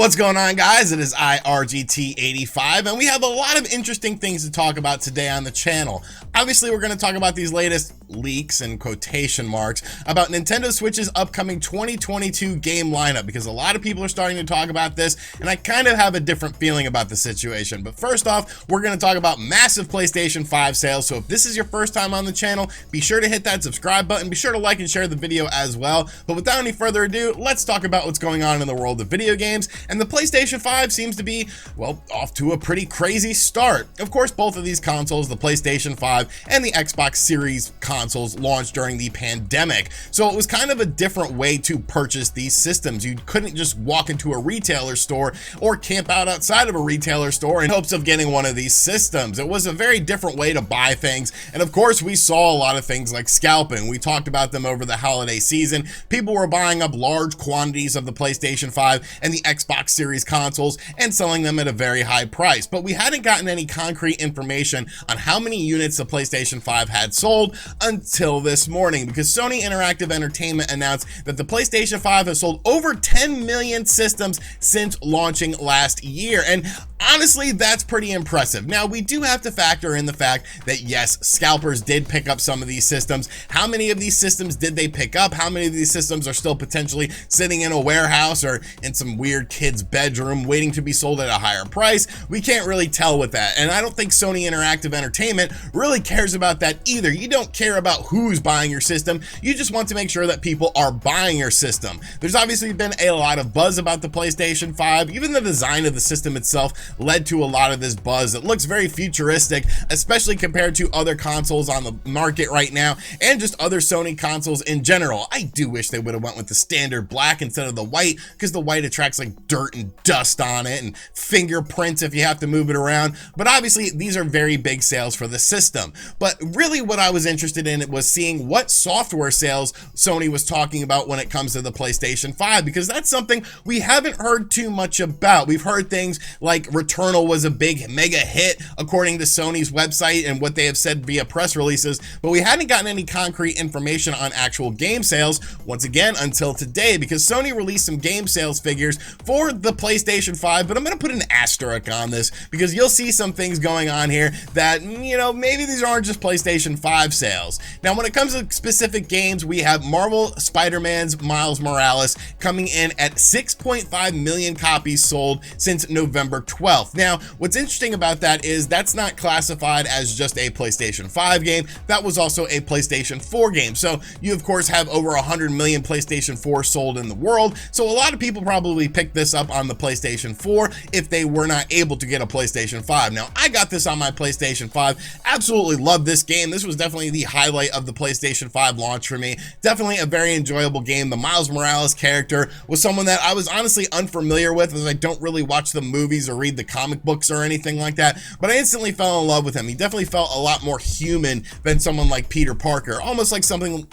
What's going on, guys? It is IRGT85, and we have a lot of interesting things to talk about today on the channel. Obviously, we're going to talk about these latest leaks and quotation marks about Nintendo Switch's upcoming 2022 game lineup, because a lot of people are starting to talk about this, and I kind of have a different feeling about the situation. But first off, we're going to talk about massive PlayStation 5 sales. So if this is your first time on the channel, be sure to hit that subscribe button. Be sure to like and share the video as well. But without any further ado, let's talk about what's going on in the world of video games. And the PlayStation 5 seems to be, well, off to a pretty crazy start. Of course, both of these consoles, the PlayStation 5 and the Xbox Series consoles, launched during the pandemic. So it was kind of a different way to purchase these systems. You couldn't just walk into a retailer store or camp out outside of a retailer store in hopes of getting one of these systems. It was a very different way to buy things. And of course, we saw a lot of things like scalping. We talked about them over the holiday season. People were buying up large quantities of the PlayStation 5 and the Xbox Series consoles and selling them at a very high price. But we hadn't gotten any concrete information on how many units the PlayStation 5 had sold until this morning, because Sony Interactive Entertainment announced that the PlayStation 5 has sold over 10 million systems since launching last year. And honestly, that's pretty impressive. Now, we do have to factor in the fact that yes, scalpers did pick up some of these systems. How many of these systems did they pick up? How many of these systems are still potentially sitting in a warehouse or in some weird kid's bedroom waiting to be sold at a higher price? We can't really tell with that. And I don't think Sony Interactive Entertainment really cares about that either. You don't care about who's buying your system. You just want to make sure that people are buying your system. There's obviously been a lot of buzz about the PlayStation 5. Even the design of the system itself led to a lot of this buzz. It looks very futuristic, especially compared to other consoles on the market right now and just other Sony consoles in general. I do wish they would have went with the standard black instead of the white, because the white attracts like dirt and dust on it and fingerprints if you have to move it around. But obviously these are very big sales for the system. But really what I was interested in was seeing what software sales Sony was talking about when it comes to the PlayStation 5, because that's something we haven't heard too much about. We've heard things like Returnal was a big mega hit according to Sony's website and what they have said via press releases, but we hadn't gotten any concrete information on actual game sales once again until today, because Sony released some game sales figures for the PlayStation 5, but I'm going to put an asterisk on this because you'll see some things going on here that, you know, maybe these aren't just PlayStation 5 sales. Now, when it comes to specific games, we have Marvel Spider-Man's Miles Morales coming in at 6.5 million copies sold since November 12th. Now, what's interesting about that is that's not classified as just a PlayStation 5 game. That was also a PlayStation 4 game. So you, of course, have over 100 million PlayStation 4 sold in the world. So a lot of people probably picked this up on the PlayStation 4 if they were not able to get a PlayStation 5. Now, I got this on my PlayStation 5. Absolutely love this game. This was definitely the highlight of the PlayStation 5 launch for me. Definitely a very enjoyable game. The Miles Morales character was someone that I was honestly unfamiliar with, as I don't really watch the movies or read the comic books or anything like that, but I instantly fell in love with him. He definitely felt a lot more human than someone like Peter Parker, almost like someone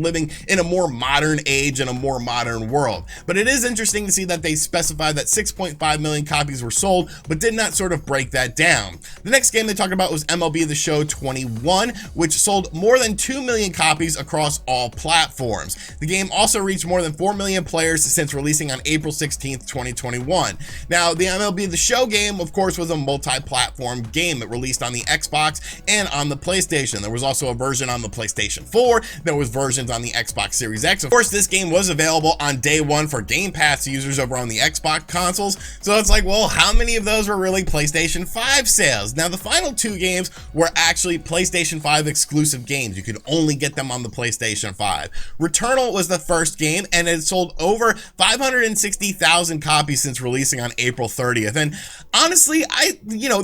living in a more modern age and a more modern world. But it is interesting to see that they specified that 6.5 million copies were sold, but did not sort of break that down. The next game they talked about was MLB The Show 21, which sold more than 2 million copies across all platforms. The game also reached more than 4 million players since releasing on April 16th, 2021. Now, the MLB The Show game, of course, was a multi-platform game. It released on the Xbox and on the PlayStation. There was also a version on the PlayStation 4. There was versions on the Xbox Series X. Of course, this game was available on day one for Game Pass users over on the Xbox consoles. So it's like, well, how many of those were really PlayStation 5 sales? Now, the final two games were actually PlayStation 5 exclusive games. You could only get them on the PlayStation 5. Returnal was the first game, and it sold over 560,000 copies since releasing on April 30th. And honestly,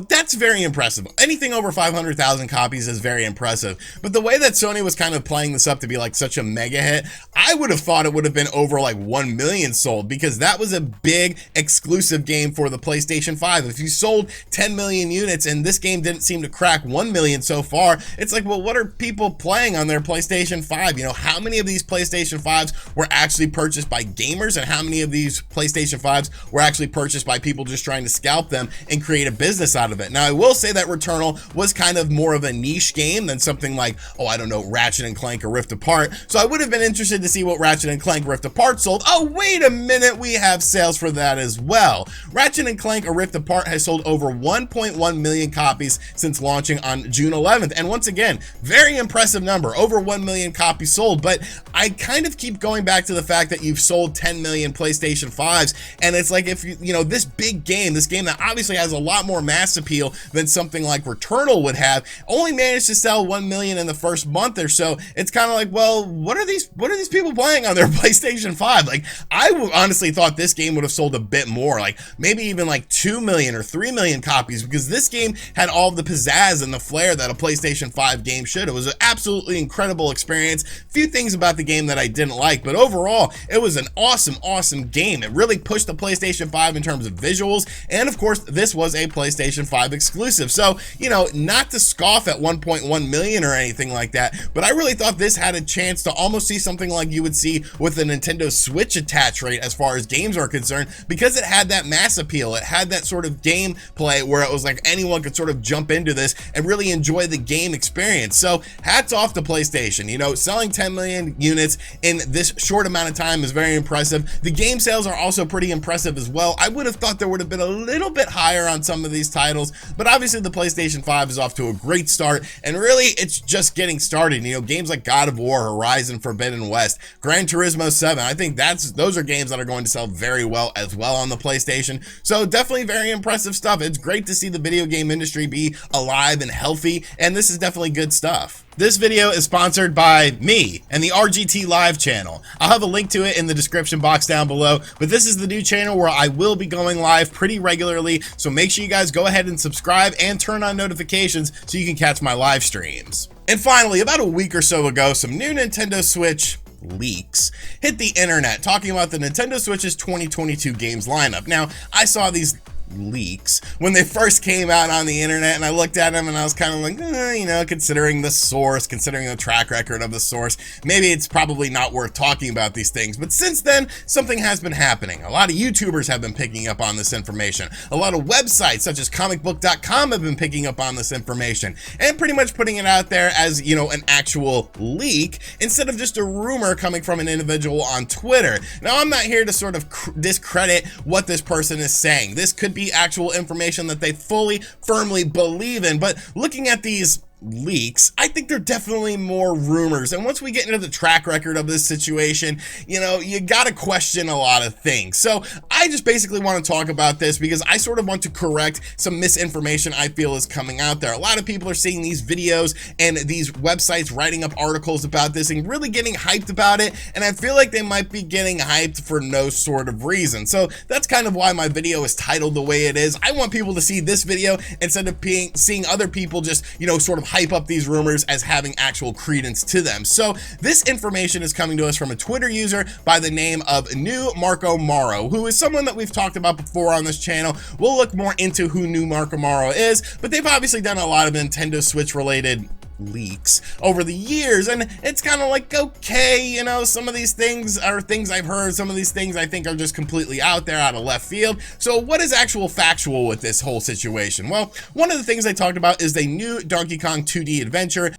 that's very impressive. Anything over 500,000 copies is very impressive. But the way that Sony was kind of playing this up to be like such a mega hit, I would have thought it would have been over like 1 million sold, because that was a big exclusive game for the PlayStation 5. If you sold 10 million units and this game didn't seem to crack 1 million so far, it's like, well, what are people people playing on their PlayStation 5? You know, how many of these PlayStation 5s were actually purchased by gamers, and how many of these PlayStation 5s were actually purchased by people just trying to scalp them and create a business out of it? Now, I will say that Returnal was kind of more of a niche game than something like, oh, I don't know, Ratchet and Clank or Rift Apart. So I would have been interested to see what Ratchet and Clank Rift Apart sold. Oh, wait a minute, we have sales for that as well. Ratchet and Clank or Rift Apart has sold over 1.1 million copies since launching on June 11th. And once again, very impressive number, over 1 million copies sold. But I kind of keep going back to the fact that you've sold 10 million PlayStation 5s. And it's like, if you know, this big game, this game that obviously has a lot more mass appeal than something like Returnal would have, only managed to sell 1 million in the first month or so. It's kind of like, well, what are these people playing on their PlayStation 5? Like, honestly thought this game would have sold a bit more, like maybe even like 2 million or 3 million copies, because this game had all the pizzazz and the flair that a PlayStation 5 game should. It was an absolutely incredible experience. Few things about the game that I didn't like, but overall, it was an awesome game. It really pushed the PlayStation 5 in terms of visuals, and of course, this was a PlayStation 5 exclusive. So, you know, not to scoff at 1.1 million or anything like that, but I really thought this had a chance to almost see something like you would see with the Nintendo Switch attach rate as far as games are concerned, because it had that mass appeal. It had that sort of gameplay where it was like anyone could sort of jump into this and really enjoy the game experience. So hats off to PlayStation. You know, selling 10 million units in this short amount of time is very impressive. The game sales are also pretty impressive as well. I would have thought there would have been a little bit higher on some of these titles, but obviously the PlayStation 5 is off to a great start, and really it's just getting started. You know, games like God of War, Horizon Forbidden West, Gran Turismo 7, I think those are games that are going to sell very well as well on the PlayStation. So definitely very impressive stuff. It's great to see the video game industry be alive and healthy, and this is definitely good stuff. This video is sponsored by me and the RGT Live channel. I'll have a link to it in the description box down below, but this is the new channel where I will be going live pretty regularly, so make sure you guys go ahead and subscribe and turn on notifications so you can catch my live streams. And finally, about a week or so ago, some new Nintendo Switch leaks hit the internet talking about the Nintendo Switch's 2022 games lineup. Now, I saw these leaks when they first came out on the internet, and I looked at them and I was kind of like, you know, considering the source, considering the track record of the source, maybe it's probably not worth talking about these things. But since then, something has been happening. A lot of YouTubers have been picking up on this information. A lot of websites such as comicbook.com have been picking up on this information and pretty much putting it out there as, you know, an actual leak instead of just a rumor coming from an individual on Twitter. Now, I'm not here to sort of discredit what this person is saying. This could be actual information that they firmly believe in, but looking at these leaks, I think they're definitely more rumors. And once we get into the track record of this situation, you know, you gotta question a lot of things. So I just basically want to talk about this because I sort of want to correct some misinformation I feel is coming out there. A lot of people are seeing these videos and these websites writing up articles about this and really getting hyped about it, and I feel like they might be getting hyped for no sort of reason. So that's kind of why my video is titled the way it is. I want people to see this video instead of seeing other people just, you know, sort of hype up these rumors as having actual credence to them. So this information is coming to us from a Twitter user by the name of New Marco Maro, who is someone that we've talked about before on this channel. We'll look more into who New Marco Maro is, but they've obviously done a lot of Nintendo Switch related leaks over the years, and it's kind of like, okay, you know, some of these things are things I've heard, some of these things I think are just completely out there, out of left field. So what is actual factual with this whole situation? Well, one of the things I talked about is the new Donkey Kong 2D adventure.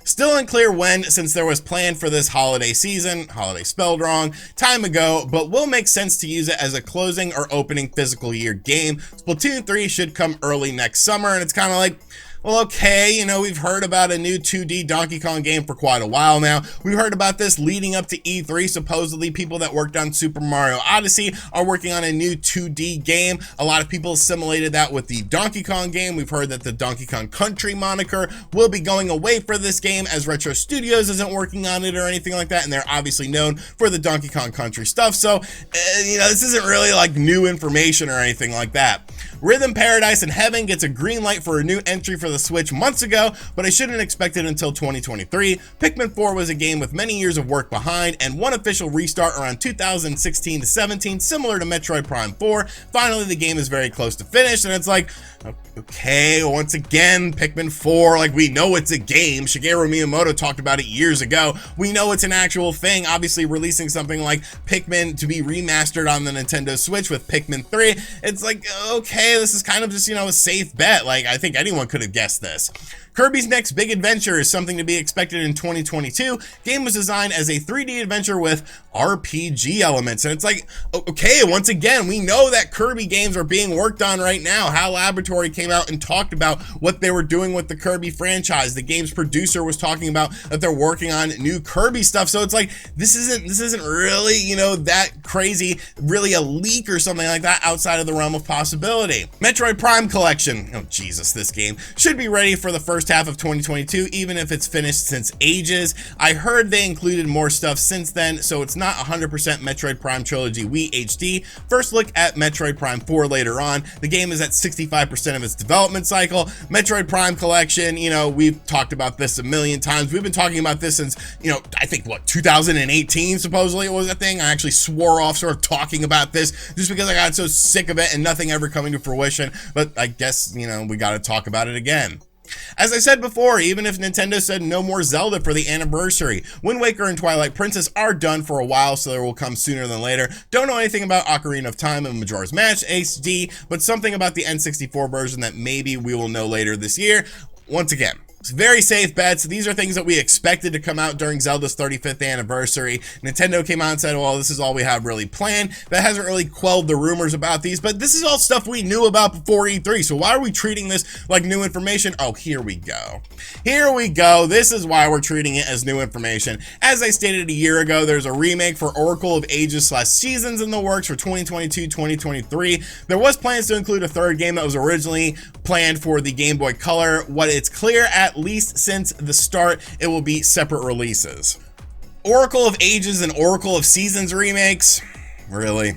Still unclear when, since there was planned for this holiday season, holiday spelled wrong, time ago, but will make sense to use it as a closing or opening fiscal year game. Splatoon 3 should come early next summer, and it's kind of like, well, okay, you know, we've heard about a new 2D Donkey Kong game for quite a while now. We've heard about this leading up to E3. Supposedly, people that worked on Super Mario Odyssey are working on a new 2D game. A lot of people assimilated that with the Donkey Kong game. We've heard that the Donkey Kong Country moniker will be going away for this game, as Retro Studios isn't working on it or anything like that, and they're obviously known for the Donkey Kong Country stuff. So, you know, this isn't really like new information or anything like that. Rhythm Paradise and Heaven gets a green light for a new entry for the Switch months ago, but I shouldn't expect it until 2023. Pikmin 4 was a game with many years of work behind, and one official restart around 2016 to 17, similar to Metroid Prime 4. Finally, the game is very close to finish, and it's like, okay, once again, Pikmin 4, like, we know it's a game. Shigeru Miyamoto talked about it years ago. We know it's an actual thing. Obviously, releasing something like Pikmin to be remastered on the Nintendo Switch with Pikmin 3, it's like, okay, this is kind of just, a safe bet. Like, I think anyone could have guessed this. Kirby's Next Big Adventure is something to be expected in 2022. Game was designed as a 3D adventure with RPG elements, and it's like, okay, once again, we know that Kirby games are being worked on right now. HAL Laboratory came out and talked about what they were doing with the Kirby franchise. The game's producer was talking about that they're working on new Kirby stuff, so it's like, this isn't really, that crazy, really a leak or something like that outside of the realm of possibility. Metroid Prime Collection, oh Jesus, this game should be ready for the first half of 2022, even if it's finished since ages. I heard they included more stuff since then, so it's not 100% Metroid Prime Trilogy Wii HD. First look at Metroid Prime 4 later on. The game is at 65% of its development cycle. Metroid Prime Collection, we've talked about this a million times. We've been talking about this since, I think, 2018, supposedly it was a thing. I actually swore off sort of talking about this just because I got so sick of it and nothing ever coming to fruition, but I guess, we got to talk about it again. As I said before, even if Nintendo said no more Zelda for the anniversary, Wind Waker and Twilight Princess are done for a while, so they will come sooner than later. Don't know anything about Ocarina of Time and Majora's Mask HD, but something about the N64 version that maybe we will know later this year. Once again, it's very safe bets. These are things that we expected to come out during Zelda's 35th anniversary. Nintendo came out and said, well, this is all we have really planned. That hasn't really quelled the rumors about these, but this is all stuff we knew about before E3. So why are we treating this like new information? Oh, here we go. Here we go. This is why we're treating it as new information. As I stated a year ago, there's a remake for Oracle of Ages / Seasons in the works for 2022-2023. There was plans to include a third game that was originally planned for the Game Boy Color. What it's clear, at least since the start, it will be separate releases. Oracle of Ages and Oracle of Seasons remakes? Really?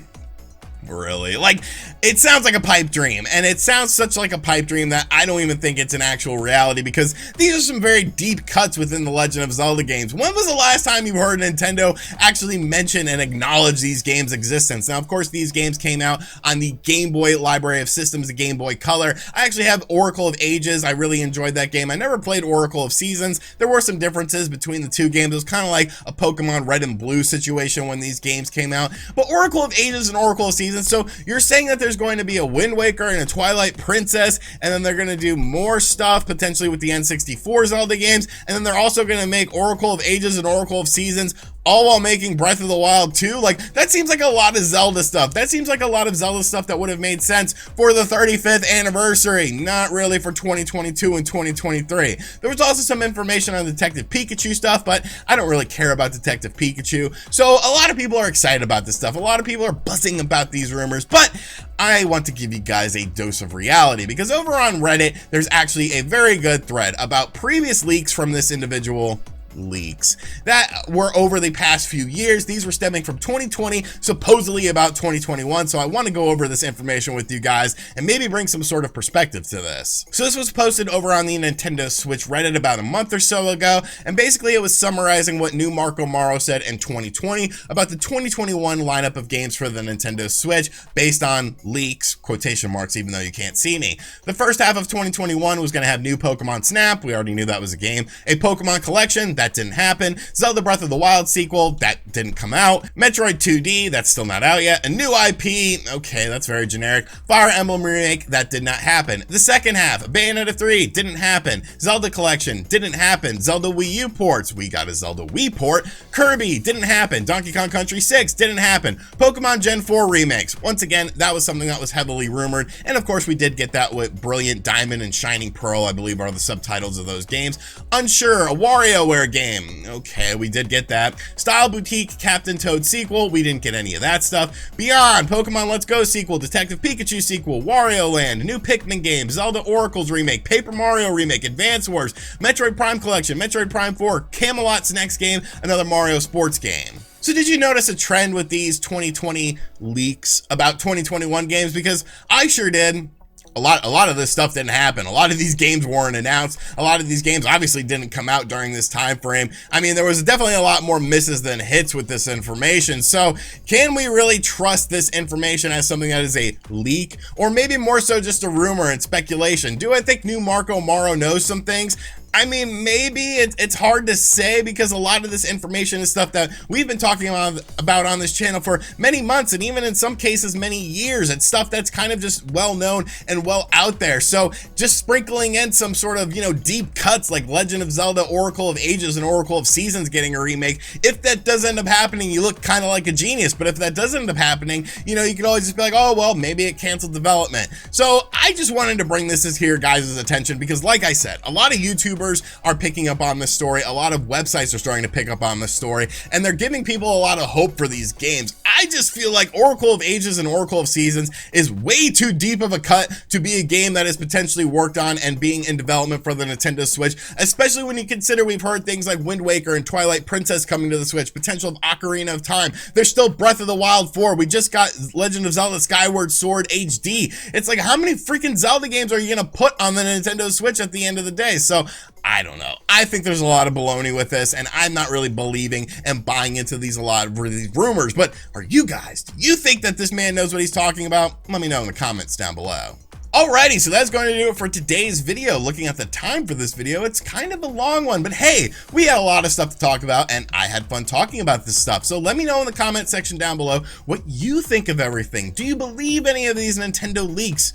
Like, it sounds like a pipe dream, and it sounds such like a pipe dream that I don't even think it's an actual reality, because these are some very deep cuts within the Legend of Zelda games. When was the last time you heard Nintendo actually mention and acknowledge these games' existence? Now, of course, these games came out on the Game Boy Library of Systems, the Game Boy Color. I actually have Oracle of Ages. I really enjoyed that game. I never played Oracle of Seasons. There were some differences between the two games. It was kind of like a Pokemon Red and Blue situation when these games came out. But Oracle of Ages and Oracle of Seasons, so you're saying that there's going to be a Wind Waker and a Twilight Princess, and then they're going to do more stuff potentially with the N64 Zelda games, and then they're also going to make Oracle of Ages and Oracle of Seasons, all while making Breath of the Wild 2. Like, that seems like a lot of Zelda stuff. That seems like a lot of Zelda stuff that would have made sense for the 35th anniversary, not really for 2022 and 2023. There was also some information on Detective Pikachu stuff, but I don't really care about Detective Pikachu. So a lot of people are excited about this stuff. A lot of people are buzzing about these rumors, but I want to give you guys a dose of reality, because over on Reddit, there's actually a very good thread about previous leaks from this individual leaks that were over the past few years. These were stemming from 2020, supposedly about 2021. So I want to go over this information with you guys and maybe bring some sort of perspective to this. So this was posted over on the Nintendo Switch Reddit about a month or so ago, and basically it was summarizing what new Marco Maro said in 2020 about the 2021 lineup of games for the Nintendo Switch based on leaks, quotation marks, even though you can't see me. The first half of 2021 was going to have new Pokemon Snap. We already knew that was a game. A Pokemon Collection, that didn't happen. Zelda Breath of the Wild sequel, that didn't come out. Metroid 2D, that's still not out yet. A new IP, okay, that's very generic. Fire Emblem remake, that did not happen. The second half, Bayonetta 3, didn't happen. Zelda Collection, didn't happen. Zelda Wii U ports, we got a Zelda Wii port. Kirby, didn't happen. Donkey Kong Country 6, didn't happen. Pokemon Gen 4 remakes, once again, that was something that was heavily rumored, and of course we did get that with Brilliant Diamond and Shining Pearl, I believe are the subtitles of those games. Unsure, a WarioWare game, okay, we did get that. Style Boutique Captain Toad sequel, we didn't get any of that stuff. Beyond, Pokemon Let's Go sequel, Detective Pikachu sequel, Wario Land, new Pikmin game, Zelda Oracles remake, Paper Mario remake, Advance Wars, Metroid Prime Collection, Metroid Prime 4, Camelot's next game, another Mario sports game. So did you notice a trend with these 2020 leaks about 2021 games? Because I sure did. a lot of this stuff didn't happen. A lot of these games weren't announced. A lot of these games obviously didn't come out during this time frame. I mean, there was definitely a lot more misses than hits with this information. So can we really trust this information as something that is a leak, or maybe more so just a rumor and speculation? Do I think new Marco Morrow knows some things? I mean, maybe it's hard to say, because a lot of this information is stuff that we've been talking about on this channel for many months, and even in some cases many years. It's stuff that's kind of just well known and well out there. So just sprinkling in some sort of, you know, deep cuts like Legend of Zelda Oracle of Ages and Oracle of Seasons getting a remake, if that does end up happening, you look kind of like a genius. But if that doesn't end up happening, you know, you can always just be like, oh well, maybe it canceled development. So I just wanted to bring this here guys' attention, because like I said, a lot of YouTubers are picking up on this story. A lot of websites are starting to pick up on this story, and they're giving people a lot of hope for these games. I just feel like Oracle of Ages and Oracle of Seasons is way too deep of a cut to be a game that is potentially worked on and being in development for the Nintendo Switch, especially when you consider we've heard things like Wind Waker and Twilight Princess coming to the Switch, potential of Ocarina of Time. There's still Breath of the Wild 4. We just got Legend of Zelda Skyward Sword HD. It's like, how many freaking Zelda games are you gonna put on the Nintendo Switch at the end of the day? So I don't know. I think there's a lot of baloney with this, and I'm not really believing and buying into these these rumors. But are you guys? Do you think that this man knows what he's talking about? Let me know in the comments down below. Alrighty, so that's going to do it for today's video. Looking at the time for this video, it's kind of a long one, but hey, we had a lot of stuff to talk about, and I had fun talking about this stuff. So let me know in the comment section down below what you think of everything. Do you believe any of these Nintendo leaks?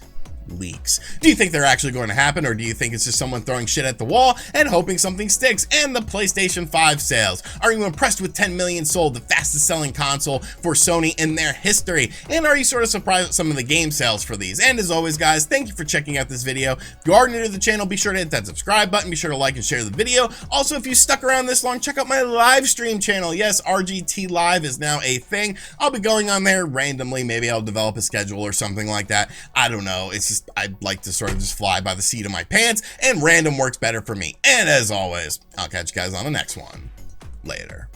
Do you think they're actually going to happen, or do you think it's just someone throwing shit at the wall and hoping something sticks? And the PlayStation 5 sales, are you impressed with 10 million sold, the fastest selling console for Sony in their history? And are you sort of surprised at some of the game sales for these? And as always guys, thank you for checking out this video. If you are new to the channel, be sure to hit that subscribe button, be sure to like and share the video. Also, if you stuck around this long, check out my live stream channel. Yes, RGT Live is now a thing. I'll be going on there randomly. Maybe I'll develop a schedule or something like that. I don't know. It's just, I'd like to sort of just fly by the seat of my pants, and random works better for me. And as always, I'll catch you guys on the next one. Later.